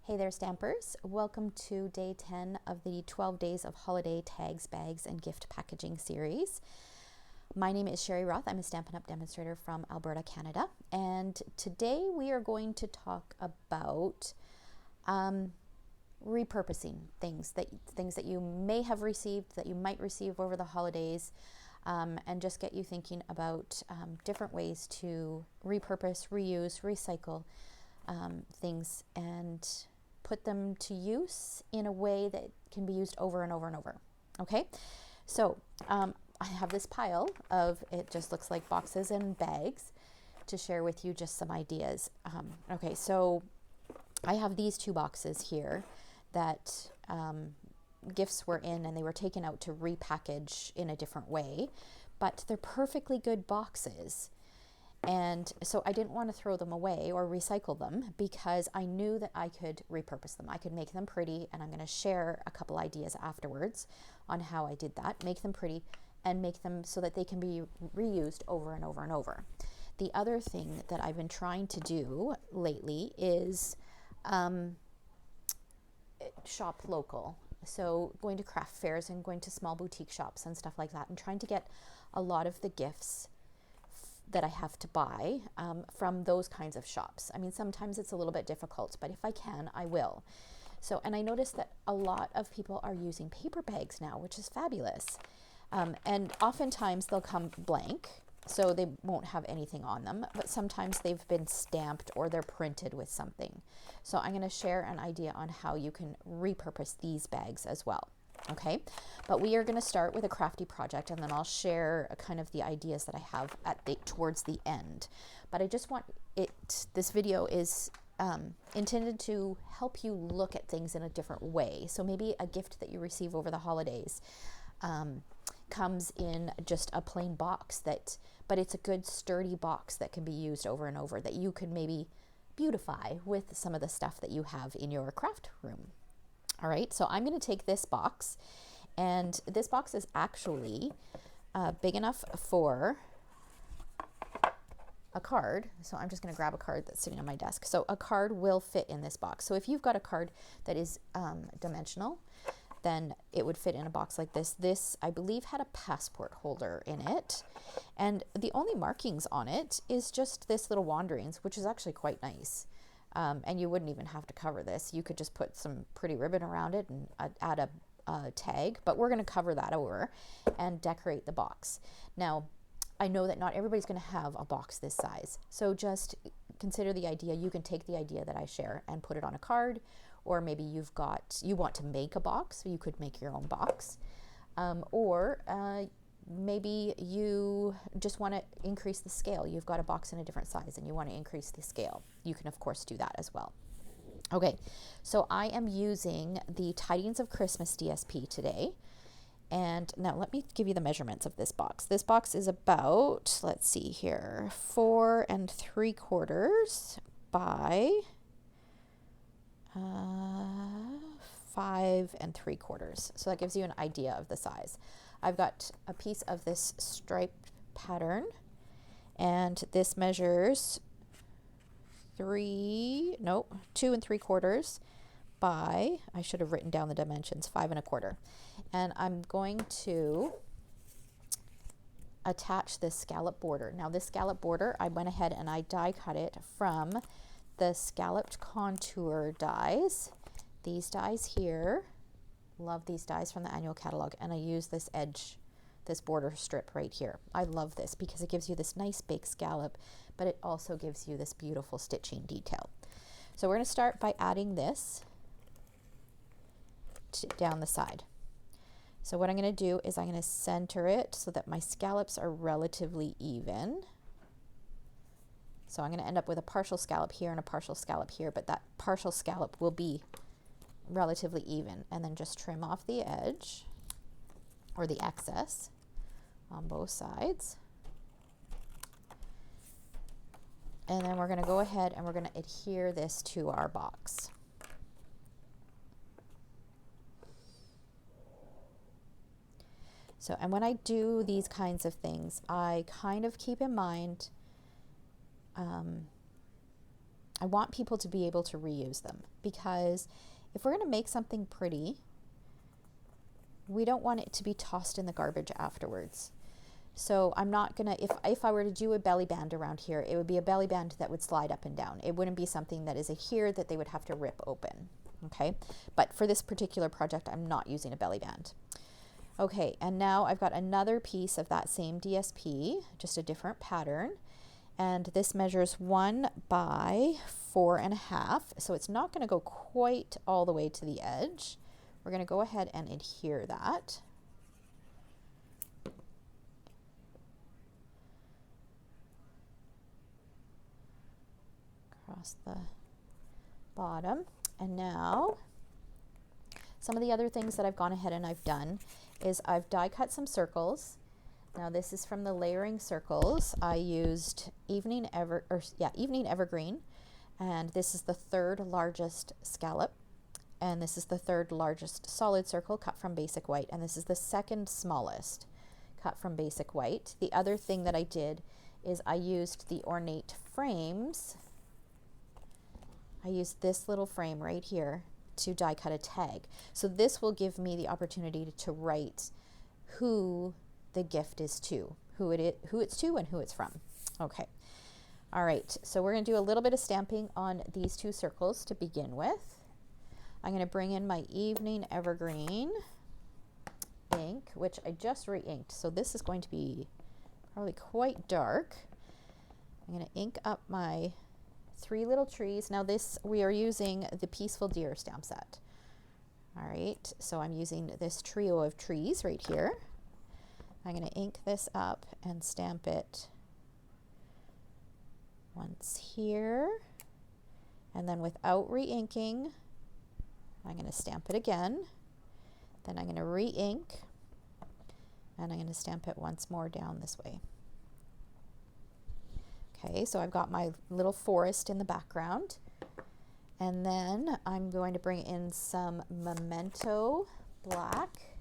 Hey there, Stampers. Welcome to day 10 of the 12 Days of Holiday Tags, Bags, and Gift Packaging series. My name is Sherry Roth. I'm a Stampin' Up! Demonstrator from Alberta, Canada. And today we are going to talk about repurposing things that you may have received, that you might receive over the holidays, and just get you thinking about different ways to repurpose, reuse, recycle things and put them to use in a way that can be used over and over and over. Okay, so I have this pile of, it just looks like boxes and bags, to share with you just some ideas. Okay, so I have these two boxes here that gifts were in, and they were taken out to repackage in a different way, but they're perfectly good boxes. And so I didn't want to throw them away or recycle them because I knew that I could repurpose them. I could make them pretty, and I'm going to share a couple ideas afterwards on how I did that. Make them pretty and make them so that they can be reused over and over and over. The other thing that I've been trying to do lately is shop local. So going to craft fairs and going to small boutique shops and stuff like that, and trying to get a lot of the gifts that I have to buy from those kinds of shops. I mean, sometimes it's a little bit difficult, but if I can, I will. So, and I noticed that a lot of people are using paper bags now, which is fabulous. And oftentimes they'll come blank, so they won't have anything on them, but sometimes they've been stamped or they're printed with something. So I'm going to share an idea on how you can repurpose these bags as well. Okay, but we are going to start with a crafty project, and then I'll share kind of the ideas that I have towards the end. But I just want this video is intended to help you look at things in a different way. So maybe a gift that you receive over the holidays comes in just a plain box, but it's a good sturdy box that can be used over and over, that you could maybe beautify with some of the stuff that you have in your craft room. All right, so I'm going to take this box, and this box is actually big enough for a card. So I'm just going to grab a card that's sitting on my desk. So a card will fit in this box. So if you've got a card that is dimensional, then it would fit in a box like this. This, I believe, had a passport holder in it, and the only markings on it is just this little wanderings, which is actually quite nice. And you wouldn't even have to cover this. You could just put some pretty ribbon around it and add a tag, but we're going to cover that over and decorate the box. Now, I know that not everybody's going to have a box this size, so just consider the idea. You can take the idea that I share and put it on a card, or maybe you want to make a box, so you could make your own box, or maybe you just want to increase the scale. You've got a box in a different size and you want to increase the scale. You can, of course, do that as well. Okay, so I am using the Tidings of Christmas DSP today. And now let me give you the measurements of this box. This box is about, let's see here, 4 3/4 by 5 3/4. So that gives you an idea of the size. I've got a piece of this striped pattern, and this measures 2 3/4 by, I should have written down the dimensions, 5 1/4. And I'm going to attach this scallop border. Now this scallop border, I went ahead and I die cut it from the scalloped contour dies. These dies here, love these dies from the annual catalog, and I use this edge, this border strip right here. I love this because it gives you this nice big scallop, but it also gives you this beautiful stitching detail. So we're going to start by adding this down the side. So what I'm going to do is I'm going to center it so that my scallops are relatively even. So I'm going to end up with a partial scallop here and a partial scallop here, but that partial scallop will be relatively even, and then just trim off the edge or the excess on both sides. And then we're going to go ahead and we're going to adhere this to our box. So, and when I do these kinds of things, I kind of keep in mind I want people to be able to reuse them, because if we're going to make something pretty, we don't want it to be tossed in the garbage afterwards. So I'm not gonna, if I were to do a belly band around here, it would be a belly band that would slide up and down. It wouldn't be something that is adhere that they would have to rip open, okay? But for this particular project, I'm not using a belly band. Okay, and now I've got another piece of that same DSP, just a different pattern. And this measures 1 by 4.5. So it's not gonna go quite all the way to the edge. We're gonna go ahead and adhere that. Across the bottom. And now some of the other things that I've gone ahead and I've done is I've die cut some circles. Now this is from the layering circles. I used Evening Evergreen, and this is the 3rd largest scallop, and this is the 3rd largest solid circle cut from basic white, and this is the 2nd smallest cut from basic white. The other thing that I did is I used the ornate frames. I used this little frame right here to die cut a tag. So this will give me the opportunity to write who the gift is to, who it's to and who it's from. Okay. All right. So we're going to do a little bit of stamping on these 2 circles to begin with. I'm going to bring in my Evening Evergreen ink, which I just re-inked. So this is going to be probably quite dark. I'm going to ink up my 3 little trees. Now this, we are using the Peaceful Deer stamp set. All right, so I'm using this trio of trees right here. I'm going to ink this up and stamp it once here, and then without re-inking, I'm going to stamp it again. Then I'm going to re-ink, and I'm going to stamp it once more down this way. Okay, so I've got my little forest in the background, and then I'm going to bring in some Memento black,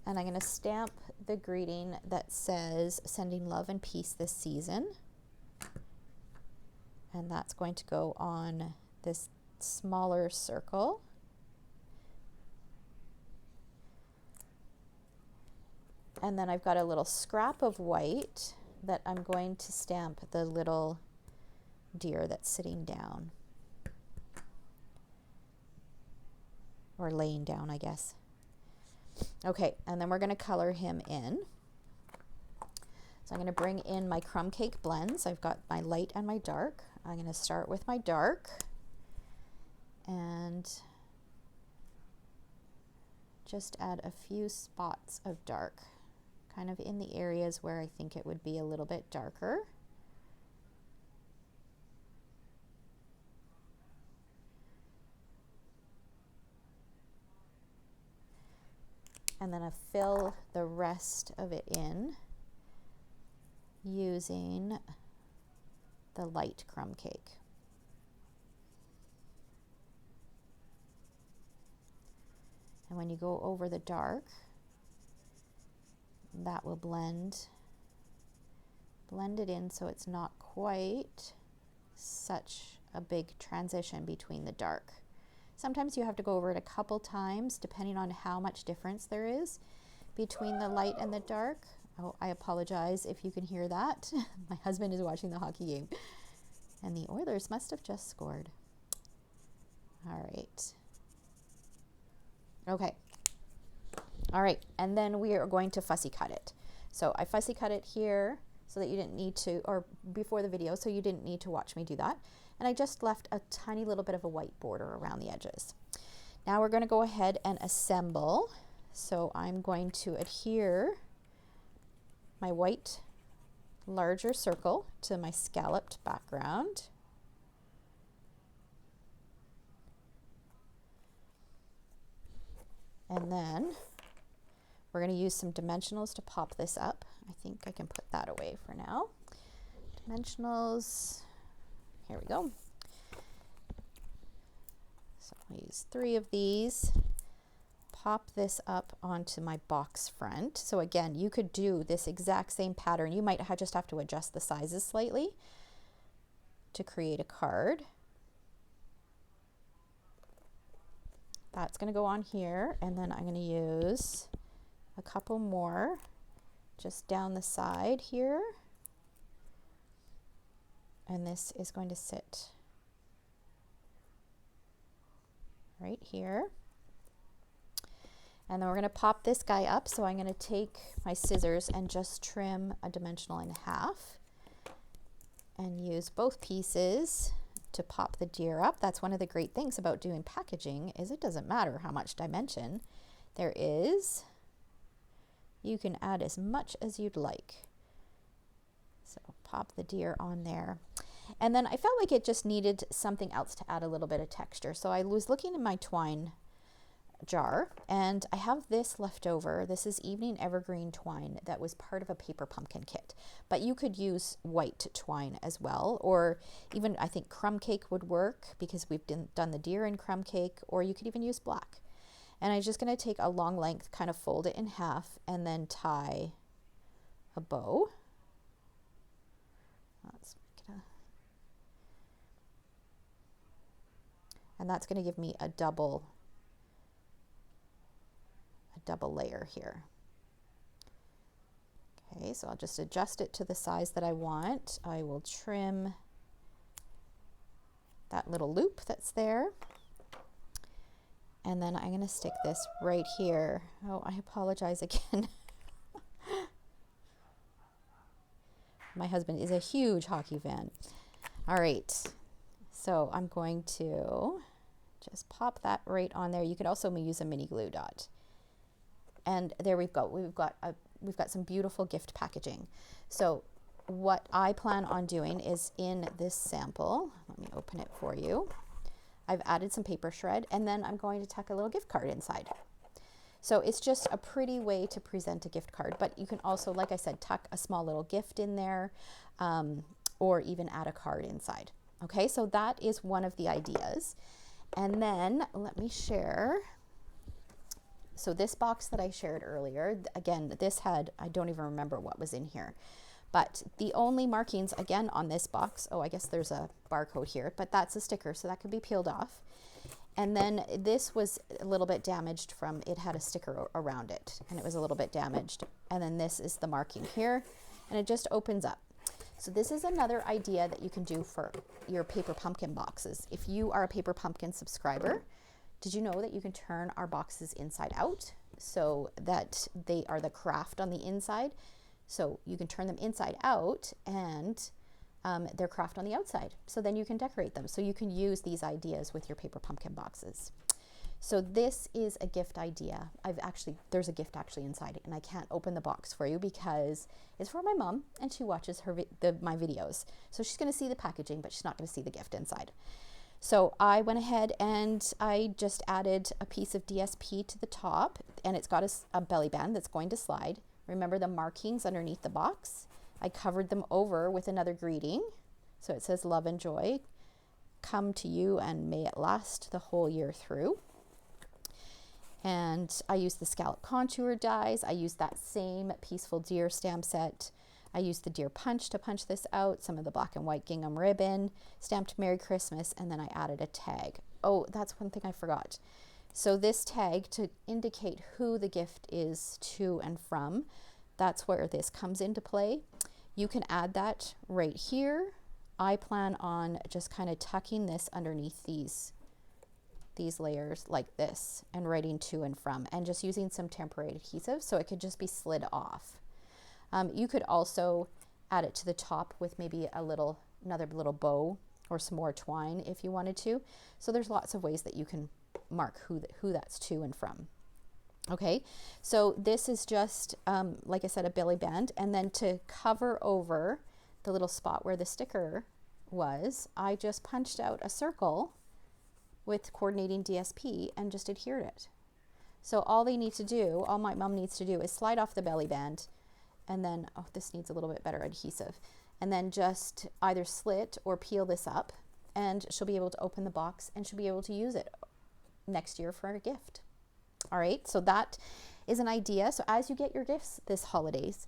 and I'm going to stamp the greeting that says sending love and peace this season, and that's going to go on this smaller circle. And then I've got a little scrap of white that I'm going to stamp the little deer that's sitting down, or laying down, I guess. Okay, and then we're going to color him in. So I'm going to bring in my crumb cake blends. I've got my light and my dark. I'm going to start with my dark and just add a few spots of dark, kind of in the areas where I think it would be a little bit darker. And then I fill the rest of it in using the light crumb cake. And when you go over the dark, that will blend it in so it's not quite such a big transition between the dark. Sometimes you have to go over it a couple times depending on how much difference there is between the light and the dark. Oh, I apologize if you can hear that. My husband is watching the hockey game, and the Oilers must have just scored. All right. Okay. All right, and then we are going to fussy cut it. So I fussy cut it here so that you didn't need to, or before the video, so you didn't need to watch me do that. And I just left a tiny little bit of a white border around the edges. Now we're going to go ahead and assemble. So I'm going to adhere my white larger circle to my scalloped background. And then we're going to use some dimensionals to pop this up. I think I can put that away for now. Dimensionals, here we go. So I'll use 3 of these, pop this up onto my box front. So again, you could do this exact same pattern. You might just have to adjust the sizes slightly to create a card. That's going to go on here, and then I'm going to use a couple more just down the side here. And this is going to sit right here. And then we're going to pop this guy up. So I'm going to take my scissors and just trim a dimensional in half and use both pieces to pop the deer up. That's one of the great things about doing packaging is it doesn't matter how much dimension there is. You can add as much as you'd like. So pop the deer on there. And then I felt like it just needed something else to add a little bit of texture. So I was looking in my twine jar and I have this left over. This is evening evergreen twine that was part of a paper pumpkin kit, but you could use white twine as well, or even I think crumb cake would work because we've done the deer in crumb cake, or you could even use black. And I'm just going to take a long length, kind of fold it in half and then tie a bow. Let's make it and that's going to give me a double layer here. Okay, so I'll just adjust it to the size that I want. I will trim that little loop that's there. And then I'm going to stick this right here. Oh, I apologize again. My husband is a huge hockey fan. All right, so I'm going to just pop that right on there. You could also use a mini glue dot. And there we've got some beautiful gift packaging. So what I plan on doing is in this sample, let me open it for you. I've added some paper shred, and then I'm going to tuck a little gift card inside. So it's just a pretty way to present a gift card, but you can also, like I said, tuck a small little gift in there, or even add a card inside. Okay, so that is one of the ideas. And then let me share. So this box that I shared earlier, again, this had, I don't even remember what was in here, but the only markings again on this box, oh, I guess there's a barcode here, but that's a sticker, so that could be peeled off. And then this was a little bit damaged from, it had a sticker around it and it was a little bit damaged. And then this is the marking here and it just opens up. So this is another idea that you can do for your paper pumpkin boxes. If you are a paper pumpkin subscriber, did you know that you can turn our boxes inside out so that they are the craft on the inside? So you can turn them inside out and they're craft on the outside. So then you can decorate them. So you can use these ideas with your paper pumpkin boxes. So this is a gift idea. There's a gift actually inside it, and I can't open the box for you because it's for my mom and she watches my videos. So she's gonna see the packaging, but she's not gonna see the gift inside. So I went ahead and I just added a piece of DSP to the top, and it's got a belly band that's going to slide. Remember the markings underneath the box? I covered them over with another greeting. So it says love and joy come to you and may it last the whole year through. And I used the scallop contour dies. I used that same Peaceful Deer stamp set. I used the deer punch to punch this out, some of the black and white gingham ribbon, stamped Merry Christmas, and then I added a tag. Oh, that's one thing I forgot. So this tag, to indicate who the gift is to and from, that's where this comes into play. You can add that right here. I plan on just kind of tucking this underneath these layers like this and writing to and from, and just using some temporary adhesive so it could just be slid off. You could also add it to the top with maybe another little bow or some more twine if you wanted to. So there's lots of ways that you can mark who that's to and from. Okay, so this is just, like I said, a belly band, and then to cover over the little spot where the sticker was, I just punched out a circle with coordinating DSP and just adhered it. So all my mom needs to do is slide off the belly band, and then, oh, this needs a little bit better adhesive, and then just either slit or peel this up, and she'll be able to open the box and she'll be able to use it next year for a gift. All right, so that is an idea. So as you get your gifts these holidays,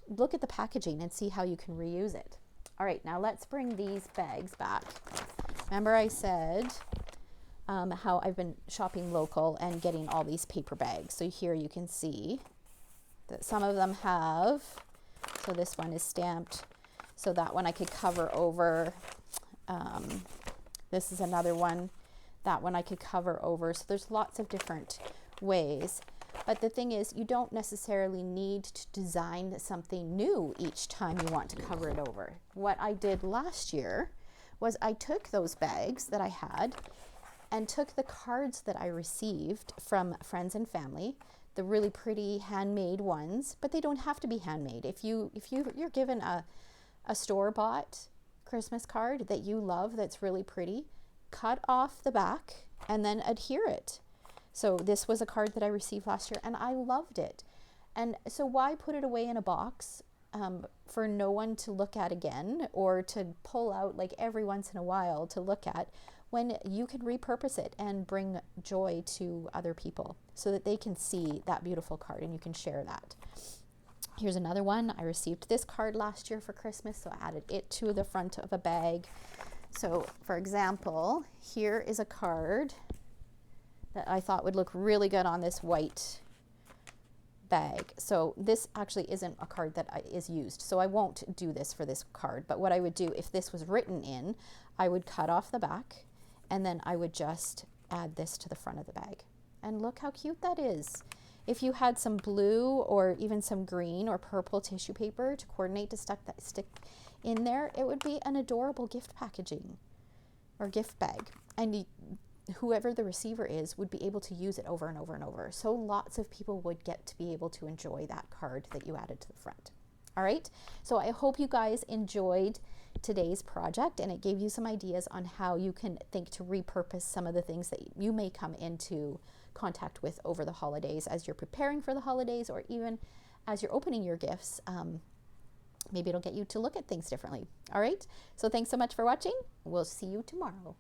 look at the packaging and see how you can reuse it. All right, now let's bring these bags back. Remember I said how I've been shopping local and getting all these paper bags. So here you can see that some of them have, so this one is stamped, so that one I could cover over. This is another one, that one I could cover over. So there's lots of different ways. But the thing is, you don't necessarily need to design something new each time you want to cover it over. What I did last year was I took those bags that I had and took the cards that I received from friends and family, the really pretty handmade ones, but they don't have to be handmade. If you're given a store-bought Christmas card that you love that's really pretty, cut off the back and then adhere it. So this was a card that I received last year and I loved it. And so why put it away in a box for no one to look at again, or to pull out like every once in a while to look at, when you can repurpose it and bring joy to other people so that they can see that beautiful card and you can share that. Here's another one. I received this card last year for Christmas, so I added it to the front of a bag. So for example, here is a card that I thought would look really good on this white bag. So this actually isn't a card that is used, so I won't do this for this card. But what I would do, if this was written in, I would cut off the back and then I would just add this to the front of the bag. And look how cute that is. If you had some blue or even some green or purple tissue paper to coordinate to stick in there, it would be an adorable gift packaging or gift bag. And whoever the receiver is would be able to use it over and over and over. So lots of people would get to be able to enjoy that card that you added to the front. All right, so I hope you guys enjoyed today's project and it gave you some ideas on how you can think to repurpose some of the things that you may come into contact with over the holidays as you're preparing for the holidays, or even as you're opening your gifts. Maybe it'll get you to look at things differently. All right, so thanks so much for watching. We'll see you tomorrow.